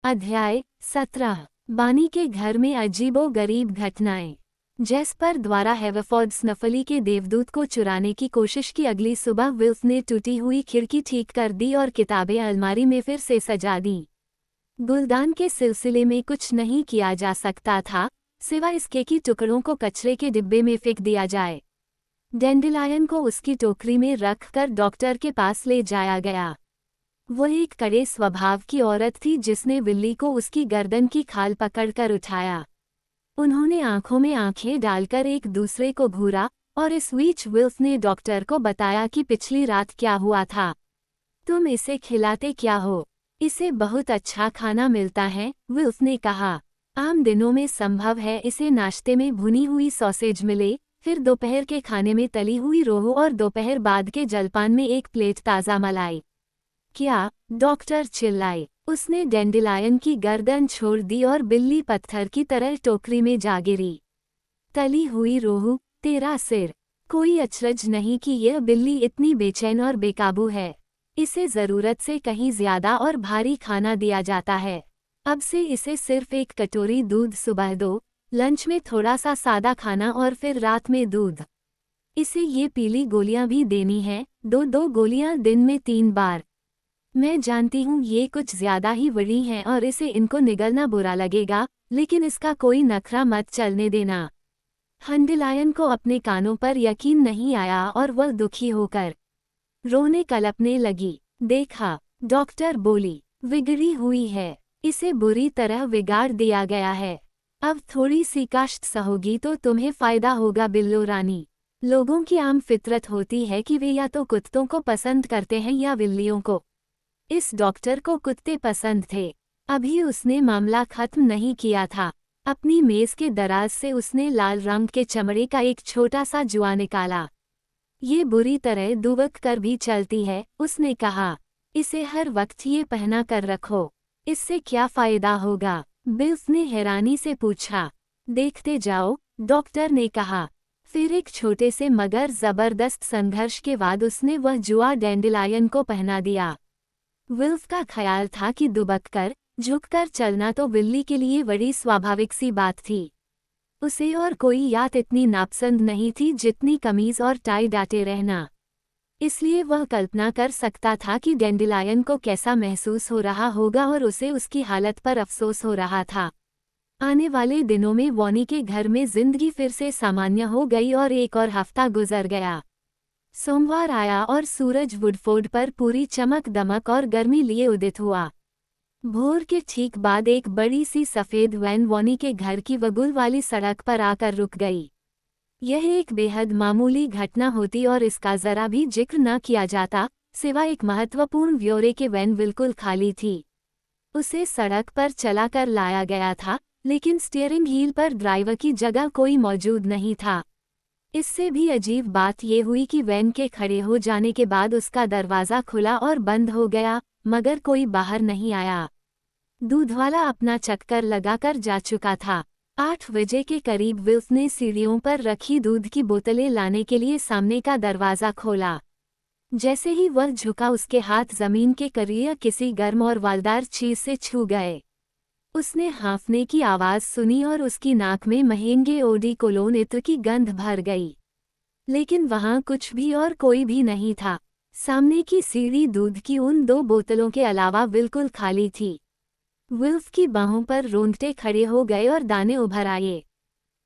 अध्याय 17। बानी के घर में अजीबो-गरीब घटनाएं। जेस्पर द्वारा हैवरफोर्ड स्नफली के देवदूत को चुराने की कोशिश की। अगली सुबह विल्फ ने टूटी हुई खिड़की ठीक कर दी और किताबें अलमारी में फिर से सजा दी। गुलदान के सिलसिले में कुछ नहीं किया जा सकता था, सिवाय इसके कि टुकड़ों को कचरे के डिब्बे में फेंक दिया जाए। डेंडेलायन को उसकी टोकरी में रखकर डॉक्टर के पास ले जाया गया। वो एक कड़े स्वभाव की औरत थी जिसने बिल्ली को उसकी गर्दन की खाल पकड़कर उठाया। उन्होंने आंखों में आंखें डालकर एक दूसरे को घूरा और इस बीच विल्फ ने डॉक्टर को बताया कि पिछली रात क्या हुआ था। तुम इसे खिलाते क्या हो? इसे बहुत अच्छा खाना मिलता है, विल्फ ने कहा। आम दिनों में संभव है इसे नाश्ते में भुनी हुई सॉसेज मिले, फिर दोपहर के खाने में तली हुई रोहू और दोपहर बाद के जलपान में एक प्लेट ताज़ा मलाई। क्या? डॉक्टर चिल्लाए। उसने डेंडेलायन की गर्दन छोड़ दी और बिल्ली पत्थर की तरह टोकरी में जा गिरी। तली हुई रोहू, तेरा सिर। कोई अचरज नहीं कि यह बिल्ली इतनी बेचैन और बेकाबू है। इसे ज़रूरत से कहीं ज्यादा और भारी खाना दिया जाता है। अब से इसे सिर्फ एक कटोरी दूध सुबह दो, लंच में थोड़ा सा सादा खाना और फिर रात में दूध। इसे ये पीली गोलियां भी देनी है, 2-2 गोलियां दिन में 3 बार। मैं जानती हूँ ये कुछ ज्यादा ही बड़ी हैं और इसे इनको निगलना बुरा लगेगा, लेकिन इसका कोई नखरा मत चलने देना। डेंडेलायन को अपने कानों पर यकीन नहीं आया और वह दुखी होकर रोने कलपने लगी। देखा, डॉक्टर बोली, बिगड़ी हुई है। इसे बुरी तरह बिगाड़ दिया गया है। अब थोड़ी सी काश्त सहोगी तो तुम्हें फायदा होगा बिल्लो रानी। लोगों की आम फितरत होती है कि वे या तो कुत्तों को पसंद करते हैं या बिल्लियों को। इस डॉक्टर को कुत्ते पसंद थे। अभी उसने मामला खत्म नहीं किया था। अपनी मेज के दराज से उसने लाल रंग के चमड़े का एक छोटा सा जुआ निकाला। ये बुरी तरह दुबक कर भी चलती है, उसने कहा। इसे हर वक्त ये पहना कर रखो। इससे क्या फायदा होगा? बिल्फ ने हैरानी से पूछा। देखते जाओ, डॉक्टर ने कहा। फिर एक छोटे से मगर जबरदस्त संघर्ष के बाद उसने वह जुआ डेंडेलायन को पहना दिया। विल्फ का ख्याल था कि दुबककर, झुककर चलना तो बिल्ली के लिए बड़ी स्वाभाविक सी बात थी। उसे और कोई यात इतनी नापसंद नहीं थी जितनी कमीज और टाई डाटे रहना। इसलिए वह कल्पना कर सकता था कि डेंडेलायन को कैसा महसूस हो रहा होगा और उसे उसकी हालत पर अफसोस हो रहा था। आने वाले दिनों में वॉनी के घर में जिंदगी फिर से सामान्य हो गई और एक और हफ्ता गुजर गया। सोमवार आया और सूरज वुडफोर्ड पर पूरी चमक दमक और गर्मी लिए उदित हुआ। भोर के ठीक बाद एक बड़ी सी सफ़ेद वैन वॉनी के घर की बगुल वाली सड़क पर आकर रुक गई। यह एक बेहद मामूली घटना होती और इसका जरा भी जिक्र न किया जाता, सिवाय एक महत्वपूर्ण ब्यौरे के वैन बिल्कुल खाली थी। उसे सड़क पर चलाकर लाया गया था, लेकिन स्टीयरिंग व्हील पर ड्राइवर की जगह कोई मौजूद नहीं था। इससे भी अजीब बात यह हुई कि वैन के खड़े हो जाने के बाद उसका दरवाज़ा खुला और बंद हो गया, मगर कोई बाहर नहीं आया। दूधवाला अपना चक्कर लगाकर जा चुका था। 8 बजे के करीब विल्फ ने सीढ़ियों पर रखी दूध की बोतलें लाने के लिए सामने का दरवाज़ा खोला। जैसे ही वह झुका उसके हाथ जमीन के करीब किसी गर्म और वालदार चीज से छू गए। उसने हाँफने की आवाज़ सुनी और उसकी नाक में महंगे ओडी कोलोन इत्र की गंध भर गई। लेकिन वहाँ कुछ भी और कोई भी नहीं था। सामने की सीढ़ी दूध की उन 2 बोतलों के अलावा बिल्कुल खाली थी। विल्फ की बाहों पर रोंगटे खड़े हो गए और दाने उभर आए।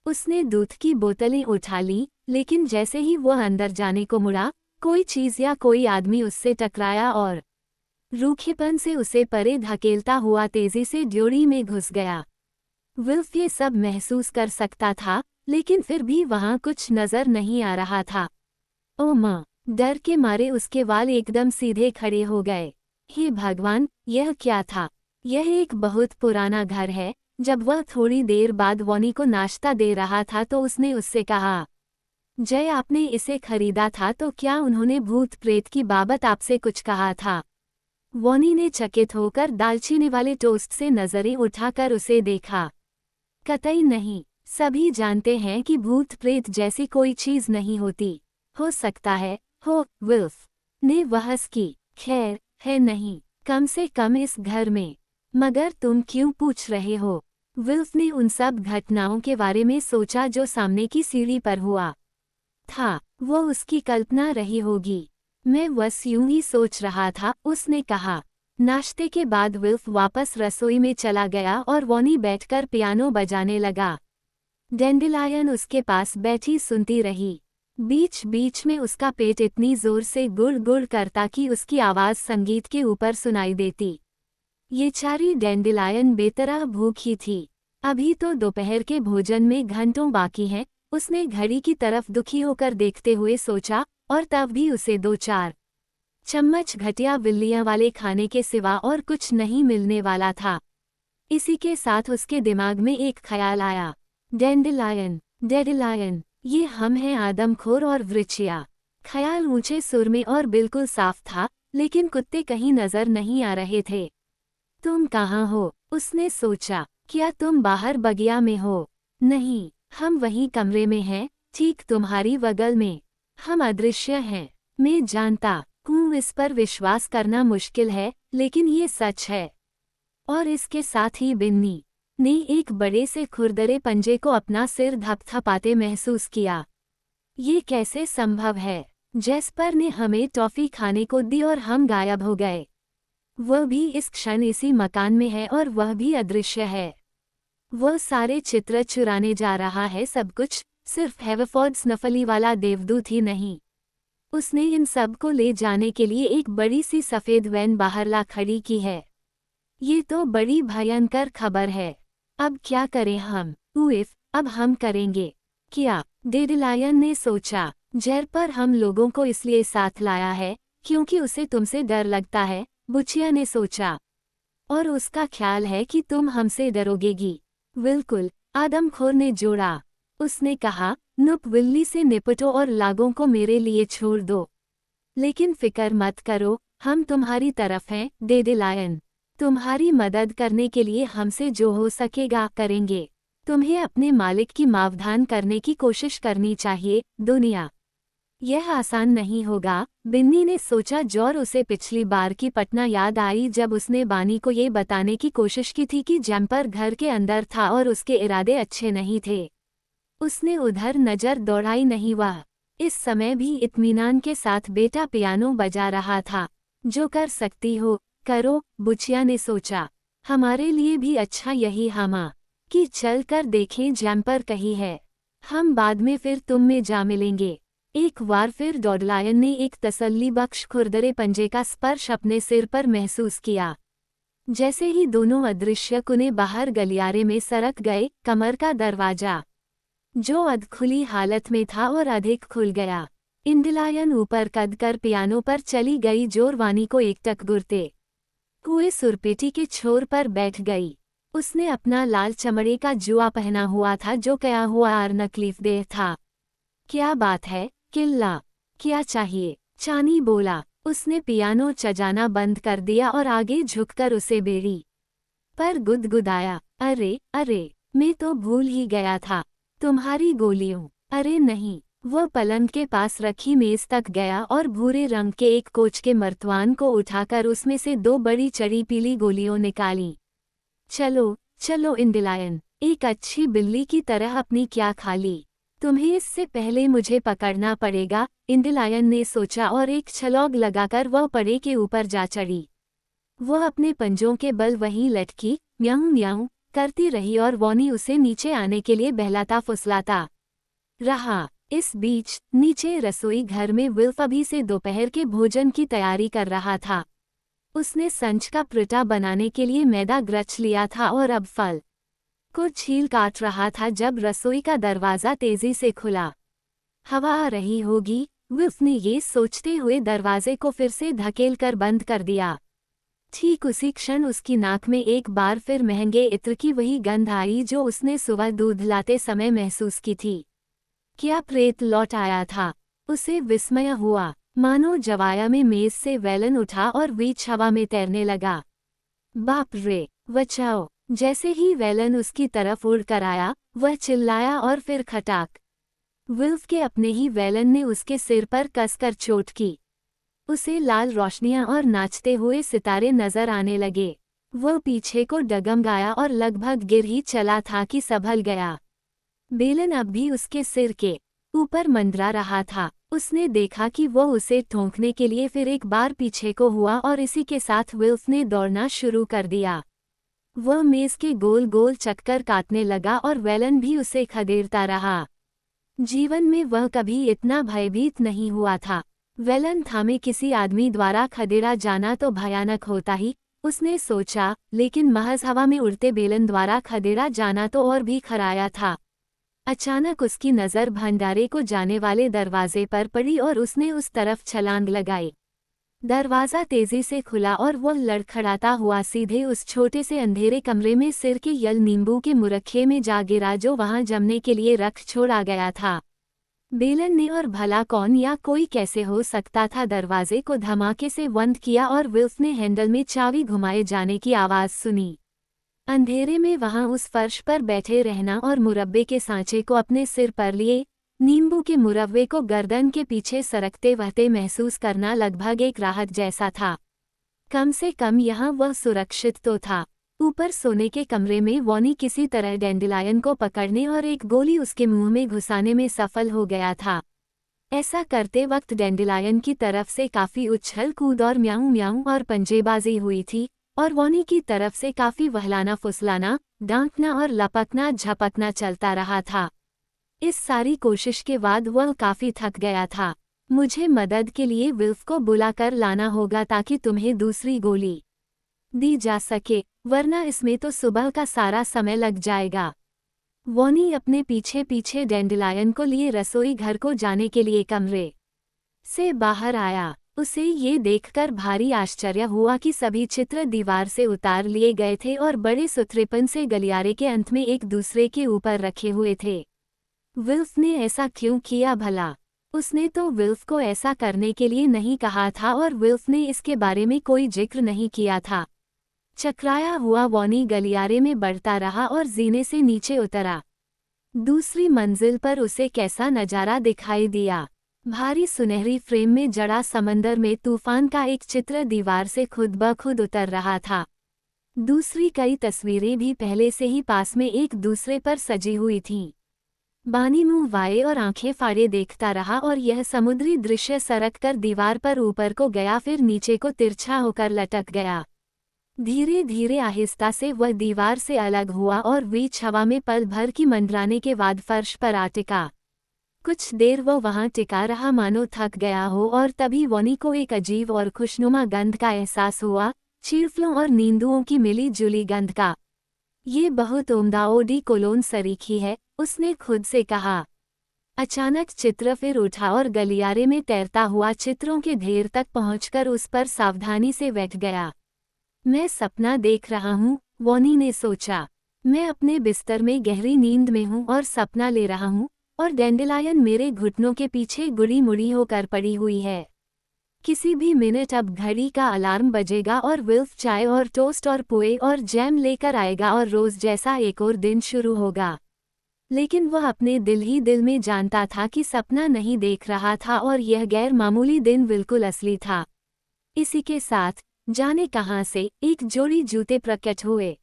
उसने दूध की बोतलें उठा ली, लेकिन जैसे ही वह अंदर जाने को मुड़ा, कोई चीज़ या कोई आदमी उससे टकराया और रूखेपन से उसे परे धकेलता हुआ तेजी से ड्योढ़ी में घुस गया। विल्फ ये सब महसूस कर सकता था, लेकिन फिर भी वहाँ कुछ नजर नहीं आ रहा था। ओ माँ! डर के मारे उसके वाल एकदम सीधे खड़े हो गए। हे भगवान, यह क्या था? यह एक बहुत पुराना घर है। जब वह थोड़ी देर बाद वॉनी को नाश्ता दे रहा था तो उसने उससे कहा, जय, आपने इसे खरीदा था तो क्या उन्होंने भूत प्रेत की बाबत आपसे कुछ कहा था? वॉनी ने चकित होकर दालचीनी वाले टोस्ट से नजरें उठाकर उसे देखा। कतई नहीं, सभी जानते हैं कि भूत प्रेत जैसी कोई चीज नहीं होती। हो सकता है हो, विल्फ ने बहस की। खैर, है नहीं, कम से कम इस घर में। मगर तुम क्यों पूछ रहे हो? विल्फ ने उन सब घटनाओं के बारे में सोचा जो सामने की सीढ़ी पर हुआ था। वो उसकी कल्पना रही होगी। मैं बस यूं ही सोच रहा था, उसने कहा। नाश्ते के बाद विल्फ वापस रसोई में चला गया और वॉनी बैठकर पियानो बजाने लगा। डैंडेलियन उसके पास बैठी सुनती रही। बीच बीच में उसका पेट इतनी जोर से गुड़ गुड़ करता कि उसकी आवाज़ संगीत के ऊपर सुनाई देती। ये चारी डैंडेलियन बेतरह भूखी थी। अभी तो दोपहर के भोजन में घंटों बाकी हैं, उसने घड़ी की तरफ दुखी होकर देखते हुए सोचा, और तब भी उसे 2-4 चम्मच घटिया बिल्लियां वाले खाने के सिवा और कुछ नहीं मिलने वाला था। इसी के साथ उसके दिमाग में एक ख्याल आया। डैंडेलियन, ये हम हैं आदमखोर और वृक्षिया। ख्याल ऊंचे सुर में और बिल्कुल साफ था, लेकिन कुत्ते कहीं नजर नहीं आ रहे थे। तुम कहाँ हो? उसने सोचा। क्या तुम बाहर बगिया में हो? नहीं, हम वहीं कमरे में हैं, ठीक तुम्हारी बगल में। हम अदृश्य हैं। मैं जानता हूँ इस पर विश्वास करना मुश्किल है, लेकिन ये सच है। और इसके साथ ही बिन्नी ने एक बड़े से खुरदरे पंजे को अपना सिर धपधपाते महसूस किया। ये कैसे संभव है? जैस्पर ने हमें टॉफी खाने को दी और हम गायब हो गए। वह भी इस क्षण इसी मकान में है और वह भी अदृश्य है। वह सारे चित्र चुराने जा रहा है, सब कुछ, सिर्फ हैवरफोर्ड स्नफली वाला देवदूत ही नहीं। उसने इन सब को ले जाने के लिए एक बड़ी सी सफ़ेद वैन बाहर ला खड़ी की है। ये तो बड़ी भयंकर खबर है। अब क्या करें हम? उइफ, अब हम करेंगे क्या? डैंडेलियन ने सोचा। जैस्पर हम लोगों को इसलिए साथ लाया है क्योंकि उसे तुमसे डर लगता है, बुचिया ने सोचा। और उसका ख्याल है कि तुम हमसे डरोगेगी। बिल्कुल, आदमखोर ने जोड़ा। उसने कहा, नुप विल्ली से निपटो और लागों को मेरे लिए छोड़ दो। लेकिन फिक्र मत करो, हम तुम्हारी तरफ हैं, डैंडेलियन। तुम्हारी मदद करने के लिए हमसे जो हो सकेगा करेंगे। तुम्हें अपने मालिक की मावधान करने की कोशिश करनी चाहिए, दुनिया। यह आसान नहीं होगा, बिन्नी ने सोचा। जौर उसे पिछली बार की पटना याद आई जब उसने बानी को ये बताने की कोशिश की थी कि जैस्पर घर के अंदर था और उसके इरादे अच्छे नहीं थे। उसने उधर नज़र दौड़ाई नहीं। वह इस समय भी इत्मीनान के साथ बेटा पियानो बजा रहा था। जो कर सकती हो करो, बुचिया ने सोचा। हमारे लिए भी अच्छा यही हामा कि चल कर देखें, जैस्पर कही है। हम बाद में फिर तुम में जा मिलेंगे। एक बार फिर डैंडेलियन ने एक तसल्लीबख्श खुरदरे पंजे का स्पर्श अपने सिर पर महसूस किया। जैसे ही दोनों अदृश्य कुने बाहर गलियारे में सरक गए, कमर का दरवाजा, जो अधखुली हालत में था और अधिक खुल गया। डैंडेलियन ऊपर कदकर पियानो पर चली गई, जोरवानी को एकटक गुरते हुए सुरपेटी के छोर पर बैठ गई। उसने अपना लाल चमड़े का जुआ पहना हुआ था जो कया हुआ और नकलीफ देह था। क्या बात है, किल्ला? क्या चाहिए? चानी बोला। उसने पियानो चजाना बंद कर दिया और आगे झुककर उसे बेड़ी पर गुदगुदाया। अरे अरे, मैं तो भूल ही गया था। तुम्हारी गोलियों। अरे नहीं। वह पलंग के पास रखी मेज तक गया और भूरे रंग के एक कोच के मर्तवान को उठाकर उसमें से 2 बड़ी चढ़ी पीली गोलियों निकाली। चलो चलो डैंडेलियन, एक अच्छी बिल्ली की तरह अपनी क्या खा ली। तुम्हें इससे पहले मुझे पकड़ना पड़ेगा, डैंडेलियन ने सोचा और एक छलौग लगाकर वह पड़े के ऊपर जा चढ़ी। वह अपने पंजों के बल वहीं लटकी, म्याऊं म्याऊं करती रही और वॉनी उसे नीचे आने के लिए बहलाता फुसलाता रहा। इस बीच नीचे रसोई घर में विल्फ अभी से दोपहर के भोजन की तैयारी कर रहा था। उसने संच का पराठा बनाने के लिए मैदा गरच लिया था और अब फल को छील काट रहा था जब रसोई का दरवाज़ा तेजी से खुला। हवा आ रही होगी, विल्फ ने ये सोचते हुए दरवाजे को फिर से धकेलकर बंद कर दिया। ठीक उसी क्षण उसकी नाक में एक बार फिर महंगे इत्र की वही गंध आई जो उसने सुबह दूध लाते समय महसूस की थी। क्या प्रेत लौट आया था? उसे विस्मय हुआ, मानो जवाया में मेज से वैलन उठा और बीच हवा में तैरने लगा। बाप रे, बचाओ! जैसे ही वैलन उसकी तरफ उड़ कर आया, वह चिल्लाया और फिर खटाक। विल्फ के अपने ही वैलन ने उसके सिर पर कसकर चोट की। उसे लाल रोशनियां और नाचते हुए सितारे नजर आने लगे। वो पीछे को डगमगाया और लगभग गिर ही चला था कि संभल गया। बेलन अब भी उसके सिर के ऊपर मंडरा रहा था। उसने देखा कि वो उसे ठोंकने के लिए फिर एक बार पीछे को हुआ और इसी के साथ विल्फ ने दौड़ना शुरू कर दिया। वह मेज के गोल गोल चक्कर काटने लगा और वेलन भी उसे खदेड़ता रहा। जीवन में वह कभी इतना भयभीत नहीं हुआ था। वेलन थामे किसी आदमी द्वारा खदेड़ा जाना तो भयानक होता ही, उसने सोचा, लेकिन महज हवा में उड़ते बेलन द्वारा खदेड़ा जाना तो और भी खराया था। अचानक उसकी नज़र भंडारे को जाने वाले दरवाजे पर पड़ी और उसने उस तरफ छलांग लगाई। दरवाज़ा तेजी से खुला और वह लड़खड़ाता हुआ सीधे उस छोटे से अंधेरे कमरे में सिर के यल नींबू के मुरक्खे में जा गिरा जो वहां जमने के लिए रख छोड़ा गया था। बेलन ने और भला कौन या कोई कैसे हो सकता था दरवाजे को धमाके से बंद किया और विल्फ ने हैंडल में चाबी घुमाए जाने की आवाज़ सुनी। अंधेरे में वहां उस फर्श पर बैठे रहना और मुरब्बे के सांचे को अपने सिर पर लिए नींबू के मुरव्वे को गर्दन के पीछे सरकते वहते महसूस करना लगभग एक राहत जैसा था। कम से कम यहाँ वह सुरक्षित तो था। ऊपर सोने के कमरे में वॉनी किसी तरह डैंडेलायन को पकड़ने और एक गोली उसके मुंह में घुसाने में सफल हो गया था। ऐसा करते वक्त डैंडेलायन की तरफ से काफ़ी उछल कूद और म्याऊं म्याऊं और पंजेबाजी हुई थी और वॉनी की तरफ से काफ़ी वहलाना फुसलाना, डांटना और लपकना झपकना चलता रहा था। इस सारी कोशिश के बाद वह काफ़ी थक गया था। मुझे मदद के लिए विल्फ को बुलाकर लाना होगा ताकि तुम्हें दूसरी गोली दी जा सके, वरना इसमें तो सुबह का सारा समय लग जाएगा। वॉनी अपने पीछे पीछे डैंडेलायन को लिए रसोई घर को जाने के लिए कमरे से बाहर आया। उसे ये देखकर भारी आश्चर्य हुआ कि सभी चित्र दीवार से उतार लिए गए थे और बड़े सुथरेपन से गलियारे के अंत में एक दूसरे के ऊपर रखे हुए थे। विल्फ ने ऐसा क्यों किया भला? उसने तो विल्फ को ऐसा करने के लिए नहीं कहा था और विल्फ ने इसके बारे में कोई जिक्र नहीं किया था। चकराया हुआ वॉनी गलियारे में बढ़ता रहा और जीने से नीचे उतरा। दूसरी मंजिल पर उसे कैसा नजारा दिखाई दिया। भारी सुनहरी फ्रेम में जड़ा समंदर में तूफान का एक चित्र दीवार से खुद ब खुद उतर रहा था। दूसरी कई तस्वीरें भी पहले से ही पास में एक दूसरे पर सजी हुई थीं। बानी मुंह वाए और आंखें फाड़े देखता रहा और यह समुद्री दृश्य सरक कर दीवार पर ऊपर को गया, फिर नीचे को तिरछा होकर लटक गया। धीरे धीरे आहिस्ता से वह दीवार से अलग हुआ और बीच हवा में पल भर की मंडराने के बाद फर्श पर आ टिका। कुछ देर वो वहां टिका रहा मानो थक गया हो और तभी वॉनी को एक अजीब और खुशनुमा गंध का एहसास हुआ, चीरफलों और नींदुओं की मिली जुली गंध का। ये बहुत उम्दा ओडी कोलोन सरीखी है, उसने खुद से कहा। अचानक चित्र फिर उठा और गलियारे में तैरता हुआ चित्रों के ढेर तक पहुंचकर उस पर सावधानी से बैठ गया। मैं सपना देख रहा हूँ, वॉनी ने सोचा। मैं अपने बिस्तर में गहरी नींद में हूँ और सपना ले रहा हूँ और डैंडेलायन मेरे घुटनों के पीछे गुड़ी मुड़ी होकर पड़ी हुई है। किसी भी मिनट अब घड़ी का अलार्म बजेगा और विल्फ चाय और टोस्ट और पोए और जैम लेकर आएगा और रोज जैसा एक और दिन शुरू होगा। लेकिन वह अपने दिल ही दिल में जानता था कि सपना नहीं देख रहा था और यह गैर मामूली दिन बिल्कुल असली था। इसी के साथ जाने कहां से एक जोड़ी जूते प्रकट हुए।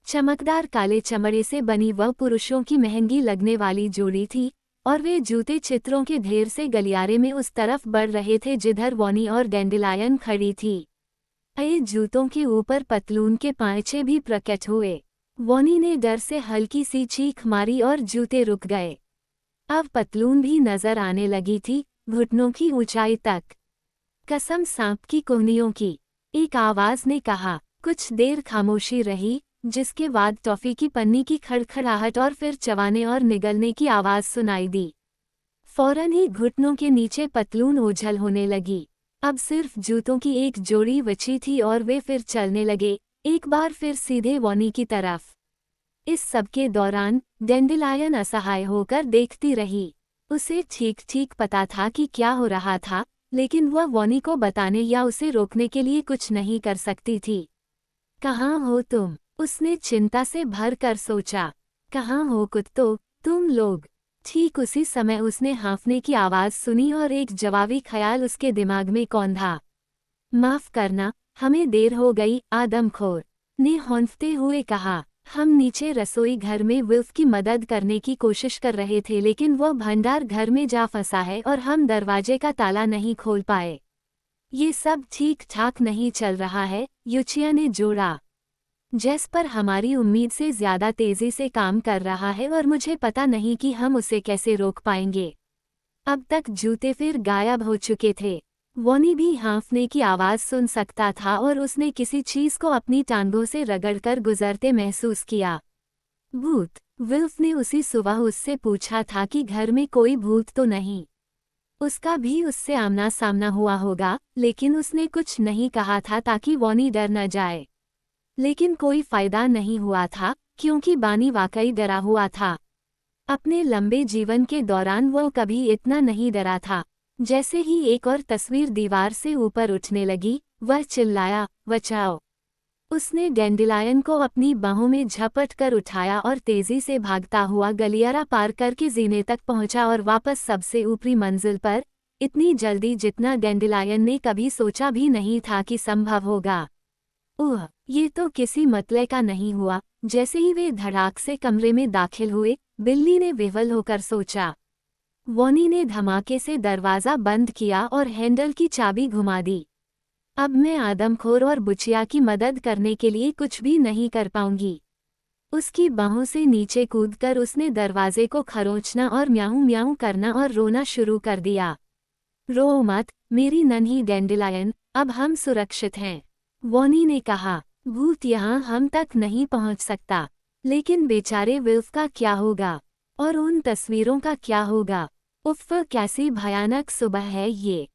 चमकदार काले चमड़े से बनी वह पुरुषों की महंगी लगने वाली जोड़ी थी और वे जूते चित्रों के ढेर से गलियारे में उस तरफ बढ़ रहे थे जिधर वॉनी और डैंडेलायन खड़ी थी। ये जूतों के ऊपर पतलून के पांचे भी प्रकट हुए। वॉनी ने डर से हल्की सी चीख मारी और जूते रुक गए। अब पतलून भी नजर आने लगी थी, घुटनों की ऊंचाई तक। कसम सांप की कोहनियों की, एक आवाज ने कहा। कुछ देर खामोशी रही, जिसके बाद टॉफी की पन्नी की खड़खड़ाहट और फिर चबाने और निगलने की आवाज सुनाई दी। फौरन ही घुटनों के नीचे पतलून ओझल होने लगी। अब सिर्फ जूतों की एक जोड़ी बची थी और वे फिर चलने लगे, एक बार फिर सीधे वॉनी की तरफ। इस सब के दौरान डैंडेलायन असहाय होकर देखती रही। उसे ठीक ठीक पता था कि क्या हो रहा था, लेकिन वह वॉनी को बताने या उसे रोकने के लिए कुछ नहीं कर सकती थी। कहाँ हो तुम? उसने चिंता से भर कर सोचा। कहाँ हो कुत्तों, तुम लोग? ठीक उसी समय उसने हाँफने की आवाज़ सुनी और एक जवाबी ख्याल उसके दिमाग में कौंधा। माफ़ करना, हमें देर हो गई, आदमखोर। ने हौंफते हुए कहा। हम नीचे रसोई घर में विल्फ की मदद करने की कोशिश कर रहे थे, लेकिन वह भंडार घर में जा फंसा है और हम दरवाजे का ताला नहीं खोल पाए। ये सब ठीक ठाक नहीं चल रहा है, यूचिया ने जोड़ा। जेस्पर हमारी उम्मीद से ज्यादा तेजी से काम कर रहा है और मुझे पता नहीं कि हम उसे कैसे रोक पाएंगे। अब तक जूते फिर गायब हो चुके थे। वॉनी भी हाँफने की आवाज सुन सकता था और उसने किसी चीज को अपनी टांगों से रगड़कर गुजरते महसूस किया। भूत, विल्फ ने उसी सुबह उससे पूछा था कि घर में कोई भूत तो नहीं। उसका भी उससे आमना सामना हुआ होगा, लेकिन उसने कुछ नहीं कहा था ताकि वॉनी डर न जाए। लेकिन कोई फायदा नहीं हुआ था, क्योंकि बानी वाकई डरा हुआ था। अपने लंबे जीवन के दौरान वह कभी इतना नहीं डरा था। जैसे ही एक और तस्वीर दीवार से ऊपर उठने लगी, वह चिल्लाया, बचाओ। उसने डैंडिलायन को अपनी बाहों में झपट कर उठाया और तेजी से भागता हुआ गलियारा पार करके जीने तक पहुंचा और वापस सबसे ऊपरी मंजिल पर, इतनी जल्दी जितना डैंडिलायन ने कभी सोचा भी नहीं था कि संभव होगा। ओह, ये तो किसी मतले का नहीं हुआ। जैसे ही वे धड़ाक से कमरे में दाखिल हुए, बिल्ली ने विह्वल होकर सोचा। वॉनी ने धमाके से दरवाज़ा बंद किया और हैंडल की चाबी घुमा दी। अब मैं आदमखोर और बुचिया की मदद करने के लिए कुछ भी नहीं कर पाऊंगी। उसकी बाहों से नीचे कूदकर उसने दरवाजे को खरोंचना और म्याऊं म्याऊं करना और रोना शुरू कर दिया। रो मत, मेरी नन्ही डैंडिलायन, अब हम सुरक्षित हैं, वॉनी ने कहा। भूत यहाँ हम तक नहीं पहुँच सकता, लेकिन बेचारे विल्फ का क्या होगा? और उन तस्वीरों का क्या होगा? उफ़, कैसी भयानक सुबह है ये।